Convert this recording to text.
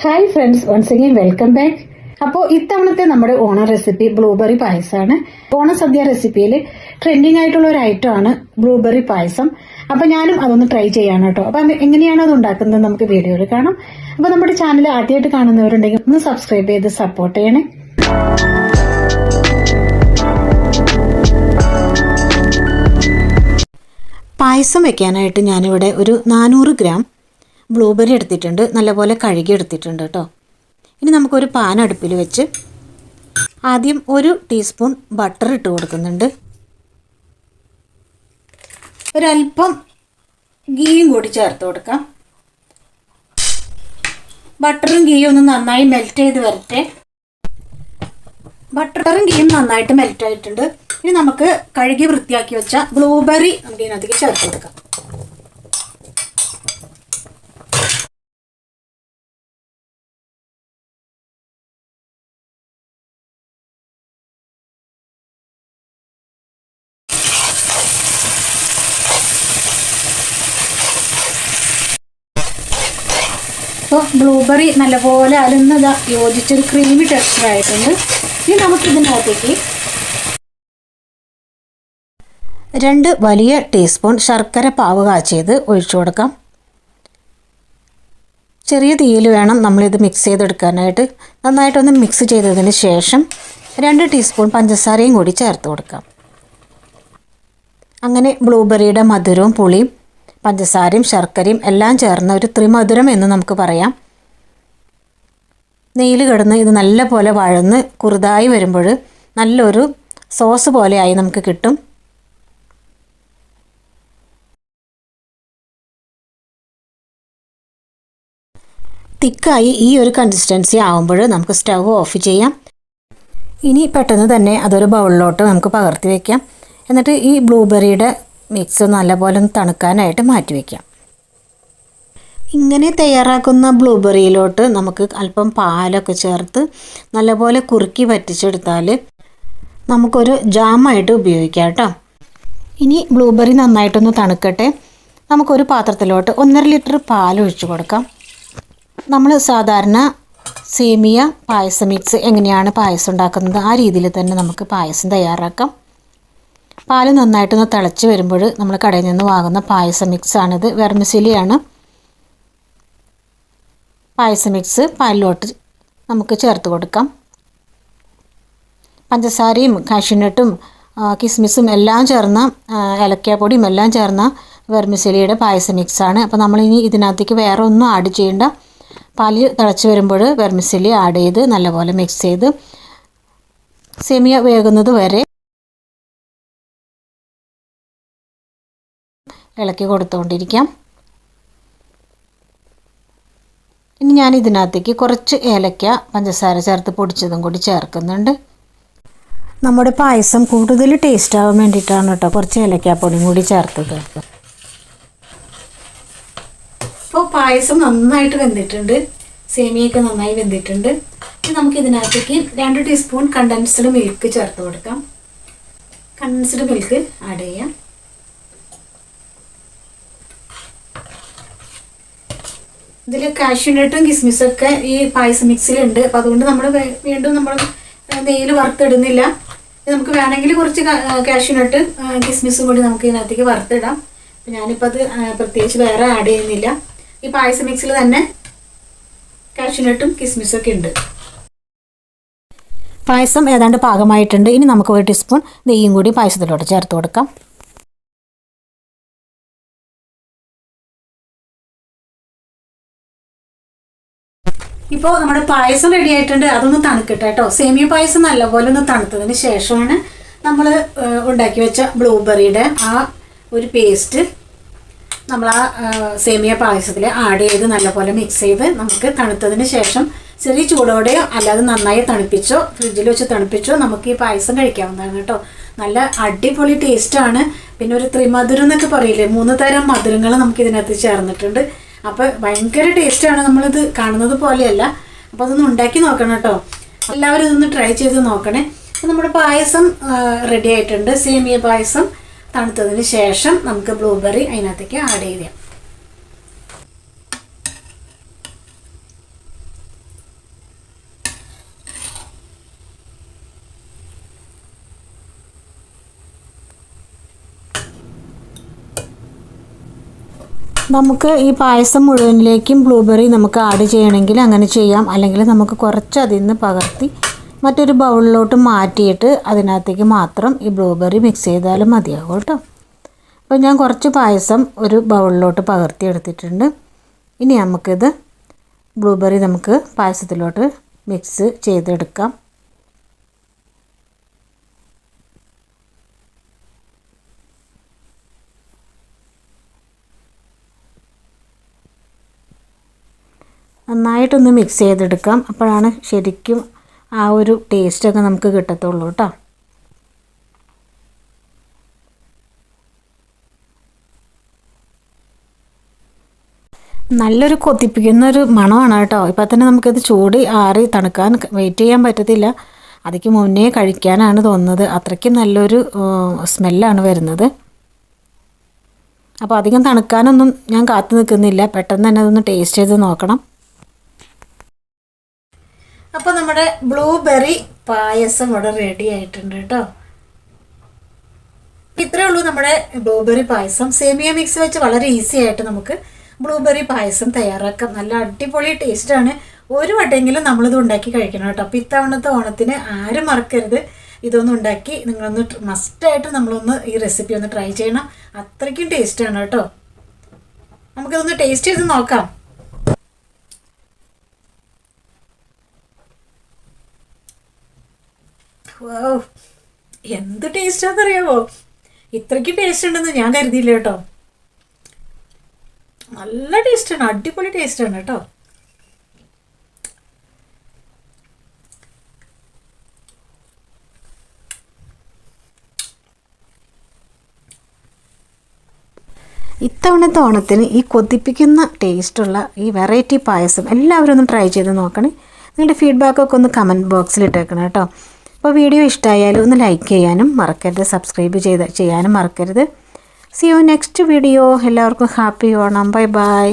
Hi friends, once again welcome back. അപ്പോൾ ഇത്തവണത്തെ നമ്മുടെ ഓണം റെസിപ്പി ബ്ലൂബെറി പായസമാണ്. ഓണസദ്യ റെസിപ്പിയിൽ ട്രെൻഡിങ് ആയിട്ടുള്ള ഒരു ഐറ്റം ആണ് ബ്ലൂബെറി പായസം. അപ്പൊ ഞാനും അതൊന്ന് ട്രൈ ചെയ്യാണ് കേട്ടോ. അപ്പൊ എങ്ങനെയാണ് അത് ഉണ്ടാക്കുന്നത് നമുക്ക് വീഡിയോയിൽ കാണാം. അപ്പൊ നമ്മുടെ ചാനൽ ആദ്യമായിട്ട് കാണുന്നവരുണ്ടെങ്കിൽ ഒന്ന് സബ്സ്ക്രൈബ് ചെയ്ത് സപ്പോർട്ട് ചെയ്യണേ. പായസം വെക്കാനായിട്ട് ഞാനിവിടെ ഒരു 400 ഗ്രാം ബ്ലൂബെറി എടുത്തിട്ടുണ്ട്. നല്ലപോലെ കഴുകി എടുത്തിട്ടുണ്ട് കേട്ടോ. ഇനി നമുക്കൊരു പാൻ അടുപ്പിൽ വെച്ച് ആദ്യം 1 ടീസ്പൂൺ ബട്ടർ ഇട്ട് കൊടുക്കുന്നുണ്ട്. ഒരല്പം ഗീയും കൂടി ചേർത്ത് കൊടുക്കാം. ബട്ടറും ഗീയും ഒന്ന് നന്നായി മെൽറ്റ് ചെയ്ത് വരട്ടെ. ബട്ടറും ഗീയും നന്നായിട്ട് മെൽറ്റ് ആയിട്ടുണ്ട്. ഇനി നമുക്ക് കഴുകി വൃത്തിയാക്കി വെച്ച ബ്ലൂബെറി നമുക്ക് ഇതിനകത്തേക്ക് ചേർത്ത് കൊടുക്കാം. അപ്പോൾ ബ്ലൂബെറി നല്ലപോലെ അലന്നതാ യോജിച്ചൊരു ക്രീമി ടെക്സ്ചർ ആയിട്ടുണ്ട്. ഇനി നമുക്കിതിനകത്തേക്ക് 2 വലിയ ടീസ്പൂൺ ശർക്കര പാവ് കാച്ചിയത് ഒഴിച്ചു കൊടുക്കാം. ചെറിയ തീയിൽ വേണം നമ്മളിത് മിക്സ് ചെയ്തെടുക്കാനായിട്ട്. നന്നായിട്ടൊന്ന് മിക്സ് ചെയ്തതിന് ശേഷം 2 ടീസ്പൂൺ പഞ്ചസാരയും കൂടി ചേർത്ത് കൊടുക്കാം. അങ്ങനെ ബ്ലൂബെറിയുടെ മധുരവും പുളിയും പഞ്ചസാരയും ശർക്കരയും എല്ലാം ചേർന്ന ഒരു ത്രിമധുരം എന്ന് നമുക്ക് പറയാം. നെയ്യിൽ കിടന്ന് ഇത് നല്ല പോലെ വഴന്ന് കുറുതായി വരുമ്പോൾ നല്ലൊരു സോസ് പോലെയായി നമുക്ക് കിട്ടും. തിക്കായി ഈ ഒരു കൺസിസ്റ്റൻസി ആകുമ്പോൾ നമുക്ക് സ്റ്റവ് ഓഫ് ചെയ്യാം. ഇനി പെട്ടെന്ന് തന്നെ അതൊരു ബൗളിലോട്ട് നമുക്ക് പകർത്തി വയ്ക്കാം. എന്നിട്ട് ഈ ബ്ലൂബെറിയുടെ മിക്സ് നല്ലപോലെ ഒന്ന് തണുക്കാനായിട്ട് മാറ്റി വയ്ക്കാം. ഇങ്ങനെ തയ്യാറാക്കുന്ന ബ്ലൂബെറിയിലോട്ട് നമുക്ക് അല്പം പാലൊക്കെ ചേർത്ത് നല്ലപോലെ കുറുക്കി വറ്റിച്ചെടുത്താൽ നമുക്കൊരു ജാമായിട്ട് ഉപയോഗിക്കാം കേട്ടോ. ഇനി ബ്ലൂബെറി നന്നായിട്ടൊന്ന് തണുക്കട്ടെ. നമുക്കൊരു പാത്രത്തിലോട്ട് 1.5 ലിറ്റർ പാൽ ഒഴിച്ചു കൊടുക്കാം. നമ്മൾ സാധാരണ സേമിയ പായസ മിക്സ് എങ്ങനെയാണ് പായസം ഉണ്ടാക്കുന്നത് ആ രീതിയിൽ തന്നെ നമുക്ക് പായസം തയ്യാറാക്കാം. പാൽ നന്നായിട്ടൊന്ന് തിളച്ച് വരുമ്പോൾ നമ്മൾ കടയിൽ നിന്ന് വാങ്ങുന്ന പായസ മിക്സാണിത്. വെർമിസെലിയാണ് പായസ മിക്സ് പാലിലോട്ട് നമുക്ക് ചേർത്ത് കൊടുക്കാം. പഞ്ചസാരയും കാഷ്യൂനട്ടും കിസ്മിസും എല്ലാം ചേർന്ന ഏലക്കാപ്പൊടിയും എല്ലാം ചേർന്ന വെർമിസെലിയുടെ പായസ മിക്സാണ്. അപ്പോൾ നമ്മളിനി ഇതിനകത്തേക്ക് വേറെ ഒന്നും ആഡ് ചെയ്യേണ്ട. പാല് തിളച്ച് വരുമ്പോൾ വെർമിസെലി ആഡ് ചെയ്ത് നല്ലപോലെ മിക്സ് ചെയ്ത് സേമിയ വേകുന്നത് വരെ ഇളക്കി കൊടുത്തുകൊണ്ടിരിക്കാം. ഇനി ഞാൻ ഇതിനകത്തേക്ക് കുറച്ച് ഏലക്ക പഞ്ചസാര ചേർത്ത് പൊടിച്ചതും കൂടി ചേർക്കുന്നുണ്ട്. നമ്മുടെ പായസം കൂടുതൽ ടേസ്റ്റ് ആവാൻ വേണ്ടിയിട്ടാണ് കേട്ടോ കുറച്ച് ഏലക്കാപ്പൊടിയും കൂടി ചേർത്തത്. അപ്പോൾ പായസം നന്നായിട്ട് വെന്തിട്ടുണ്ട്. സേമിയൊക്കെ നന്നായി വെന്തിട്ടുണ്ട്. ഇനി നമുക്ക് ഇതിനകത്തേക്ക് 2 ടീസ്പൂൺ കണ്ടൻസ്ഡ് മിൽക്ക് ചേർത്ത് കൊടുക്കാം. കണ്ടൻസ്ഡ് മിൽക്ക് ആഡ് ചെയ്യാം. ഇതിൽ കാഷ്യൂനട്ടും കിസ്മിസൊക്കെ ഈ പായസ മിക്സിലുണ്ട്. അപ്പോൾ അതുകൊണ്ട് നമ്മൾ വീണ്ടും നമ്മൾ നെയ്യിൽ വറുത്തിടുന്നില്ല. നമുക്ക് വേണമെങ്കിൽ കുറച്ച് കാഷ്യൂനട്ട് കിസ്മിസും കൂടി നമുക്ക് ഇതിനകത്തേക്ക് വറുത്തിടാം. അപ്പോൾ ഞാനിപ്പോൾ അത് പ്രത്യേകിച്ച് വേറെ ആഡ് ചെയ്യുന്നില്ല. ഈ പായസ മിക്സിൽ തന്നെ കാഷ്യൂനട്ടും കിസ്മിസൊക്കെ ഉണ്ട്. പായസം ഏതാണ്ട് പാകമായിട്ടുണ്ട്. ഇനി നമുക്ക് 1 ടീസ്പൂൺ നെയ്യും കൂടി പായസത്തിലോട്ട് ചേർത്ത് കൊടുക്കാം. ഇപ്പോൾ നമ്മുടെ പായസം റെഡി ആയിട്ടുണ്ട്. അതൊന്ന് തണുക്കട്ടെ കേട്ടോ. സേമിയ പായസം നല്ലപോലെ ഒന്ന് തണുത്തതിന് ശേഷമാണ് നമ്മൾ ഉണ്ടാക്കി വെച്ച ബ്ലൂബെറിയുടെ ആ ഒരു പേസ്റ്റ് നമ്മൾ ആ സേമിയ പായസത്തിൽ ആഡ് ചെയ്ത് നല്ലപോലെ മിക്സ് ചെയ്ത് നമുക്ക് തണുത്തതിന് ശേഷം ചെറിയ ചൂടോടെയോ അല്ലാതെ നന്നായി തണുപ്പിച്ചോ ഫ്രിഡ്ജിൽ വെച്ച് തണുപ്പിച്ചോ നമുക്ക് ഈ പായസം കഴിക്കാവുന്നതാണ് കേട്ടോ. നല്ല അടിപൊളി ടേസ്റ്റാണ്. പിന്നെ ഒരു ത്രിമധുരം എന്നൊക്കെ പറയില്ലേ, 3 തരം മധുരങ്ങൾ നമുക്ക് ഇതിനകത്ത് ചേർന്നിട്ടുണ്ട്. അപ്പോൾ ഭയങ്കര ടേസ്റ്റാണ്. നമ്മളിത് കാണുന്നത് പോലെയല്ല. അപ്പോൾ അതൊന്ന് ഉണ്ടാക്കി നോക്കണം കേട്ടോ. എല്ലാവരും ഇതൊന്ന് ട്രൈ ചെയ്ത് നോക്കണേ. അപ്പോൾ നമ്മുടെ പായസം റെഡി ആയിട്ടുണ്ട്. സേമിയ പായസം തണുത്തതിന് ശേഷം നമുക്ക് ബ്ലൂബെറി അതിനകത്തേക്ക് ആഡ് ചെയ്യാം. നമുക്ക് ഈ പായസം മുഴുവനിലേക്കും ബ്ലൂബെറി നമുക്ക് ആഡ് ചെയ്യണമെങ്കിൽ അങ്ങനെ ചെയ്യാം, അല്ലെങ്കിൽ നമുക്ക് കുറച്ച് അതിൽ നിന്ന് പകർത്തി മറ്റൊരു ബൗളിലോട്ട് മാറ്റിയിട്ട് അതിനകത്തേക്ക് മാത്രം ഈ ബ്ലൂബെറി മിക്സ് ചെയ്താലും മതിയാകും കേട്ടോ. അപ്പോൾ ഞാൻ കുറച്ച് പായസം ഒരു ബൗളിലോട്ട് പകർത്തി എടുത്തിട്ടുണ്ട്. ഇനി നമുക്കിത് ബ്ലൂബെറി നമുക്ക് പായസത്തിലോട്ട് മിക്സ് ചെയ്തെടുക്കാം. നന്നായിട്ടൊന്ന് മിക്സ് ചെയ്തെടുക്കാം, അപ്പോഴാണ് ശരിക്കും ആ ഒരു ടേസ്റ്റൊക്കെ നമുക്ക് കിട്ടത്തുള്ളൂ കേട്ടോ. നല്ലൊരു കൊതിപ്പിക്കുന്നൊരു മണമാണ് കേട്ടോ. ഇപ്പോൾ തന്നെ നമുക്കത് ചൂട് ആറി തണുക്കാൻ വെയിറ്റ് ചെയ്യാൻ പറ്റത്തില്ല, അതിക്ക് മുന്നേ കഴിക്കാനാണ് തോന്നുന്നത്. അത്രയ്ക്കും നല്ലൊരു സ്മെല്ലാണ് വരുന്നത്. അപ്പോൾ അധികം തണുക്കാനൊന്നും ഞാൻ കാത്തു നിൽക്കുന്നില്ല, പെട്ടെന്ന് തന്നെ അതൊന്ന് ടേസ്റ്റ് ചെയ്ത് നോക്കണം. അപ്പോൾ നമ്മുടെ ബ്ലൂബെറി പായസം ഇവിടെ റെഡി ആയിട്ടുണ്ട് കേട്ടോ. ഇത്രയേ ഉള്ളൂ നമ്മുടെ ബ്ലൂബെറി പായസം. സേമിയ മിക്സ് വെച്ച് വളരെ ഈസി ആയിട്ട് നമുക്ക് ബ്ലൂബെറി പായസം തയ്യാറാക്കാം. നല്ല അടിപൊളി ടേസ്റ്റാണ്. ഒരു വട്ടമെങ്കിലും നമ്മളിത് ഉണ്ടാക്കി കഴിക്കണം കേട്ടോ. അപ്പോൾ ഇത്തവണത്തെ ഓണത്തിന് ആരും മറക്കരുത്, ഇതൊന്നും ഉണ്ടാക്കി നിങ്ങളൊന്ന് മസ്റ്റായിട്ട് നമ്മളൊന്ന് ഈ റെസിപ്പി ഒന്ന് ട്രൈ ചെയ്യണം. അത്രയ്ക്കും ടേസ്റ്റാണ് കേട്ടോ. നമുക്കിതൊന്ന് ടേസ്റ്റ് ചെയ്ത് നോക്കാം. വൗ, എന്ത് ടേസ്റ്റാണെന്നറിയാമോ? ഇത്രയ്ക്ക് ടേസ്റ്റ് ഉണ്ടെന്ന് ഞാൻ കരുതിയില്ല കേട്ടോ. നല്ല ടേസ്റ്റാണ്, അടിപൊളി ടേസ്റ്റാണ് കേട്ടോ. ഇത്തവണത്തെ ഓണത്തിന് ഈ കൊതിപ്പിക്കുന്ന ടേസ്റ്റുള്ള ഈ വെറൈറ്റി പായസം എല്ലാവരും ഒന്ന് ട്രൈ ചെയ്ത് നോക്കണേ. നിങ്ങളുടെ ഫീഡ്ബാക്കൊക്കെ ഒന്ന് കമൻറ്റ് ബോക്സിൽ ഇട്ടേക്കണം കേട്ടോ. അപ്പോൾ വീഡിയോ ഇഷ്ടമായാലും ഒന്ന് ലൈക്ക് ചെയ്യാനും മറക്കരുത്, സബ്സ്ക്രൈബ് ചെയ്യാനും മറക്കരുത്. See you next video. എല്ലാവർക്കും ഹാപ്പി ഓണം. Bye by.